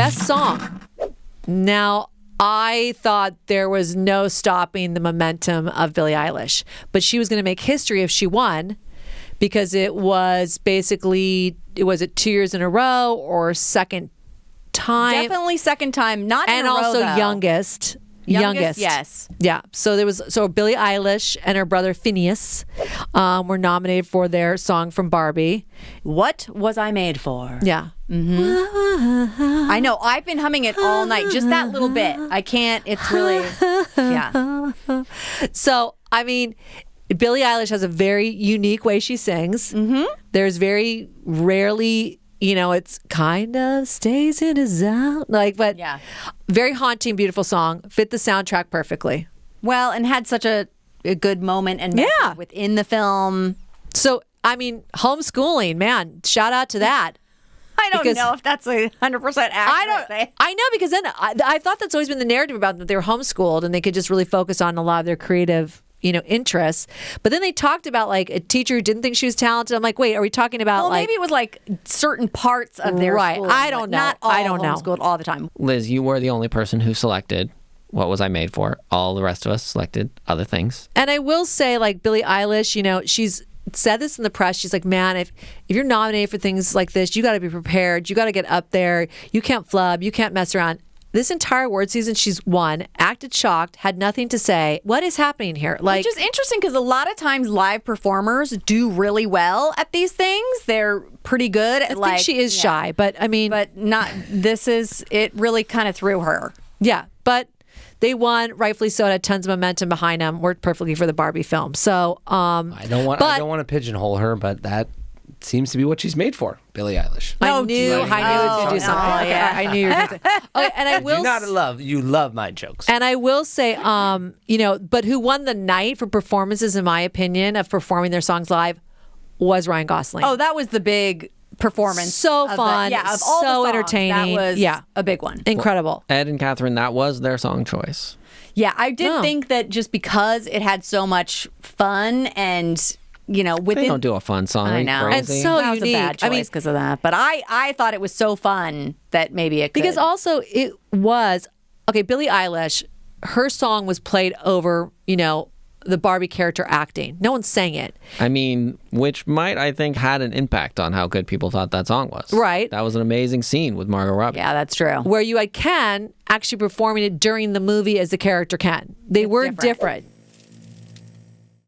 Best song. Now, I thought there was no stopping the momentum of Billie Eilish, but she was going to make history if she won, because it was basically, was it 2 years in a row or second time? Definitely second time, not in and a row, also though. Youngest, yes. Yeah. So Billie Eilish and her brother Finneas were nominated for their song from Barbie. What Was I Made For? Yeah. I know. I've been humming it all night. Just that little bit. I can't. It's really, yeah. So, I mean, Billie Eilish has a very unique way she sings. There's very rarely, it's kind of stays in his out. But Yeah. very haunting, beautiful song. Fit the soundtrack perfectly. Well, and had such a good moment and message within the film. So, I mean, homeschooling, man, shout out to that. I don't know if that's 100% accurate. I know, because then I thought that's always been the narrative about them, that they were homeschooled and they could just really focus on a lot of their creative, interests. But then they talked about like a teacher who didn't think she was talented. I'm like, wait, are we talking about maybe it was like certain parts of their school. I don't know. Not all I don't know. homeschooled all the time. Liz, you were the only person who selected What Was I Made For. All the rest of us selected other things. And I will say, like, Billie Eilish, she's said this in the press. She's like, man, if you're nominated for things like this, you got to be prepared. You got to get up there. You can't flub. You can't mess around. This entire award season, she's won, acted shocked, had nothing to say. What is happening here? Which is interesting, because a lot of times live performers do really well at these things. They're pretty good. I think she is shy, but I mean, but not. It really kind of threw her. Yeah, but they won, rightfully so. It had tons of momentum behind them. Worked perfectly for the Barbie film. So I don't want to pigeonhole her, but that seems to be what she's made for, Billie Eilish. I knew it was going to do something. yeah. I knew you were going to. Okay, and I will. You love my jokes. And I will say, but who won the night for performances, in my opinion, of performing their songs live, was Ryan Gosling. Oh, that was the big performance. So fun, of all the so songs, entertaining. That was a big one. Incredible. Ed and Catherine, that was their song choice. Yeah, I did think that just because it had so much fun and, within... They don't do a fun song. I know. Crazy. And so that was unique. a bad choice because of that. But I thought it was so fun that maybe it could. Because also it was, Billie Eilish, her song was played over, the Barbie character acting. No one sang it. I mean, which might, I think, had an impact on how good people thought that song was. Right. That was an amazing scene with Margot Robbie. Yeah, that's true. Where you had Ken actually performing it during the movie as the character Ken. They were different.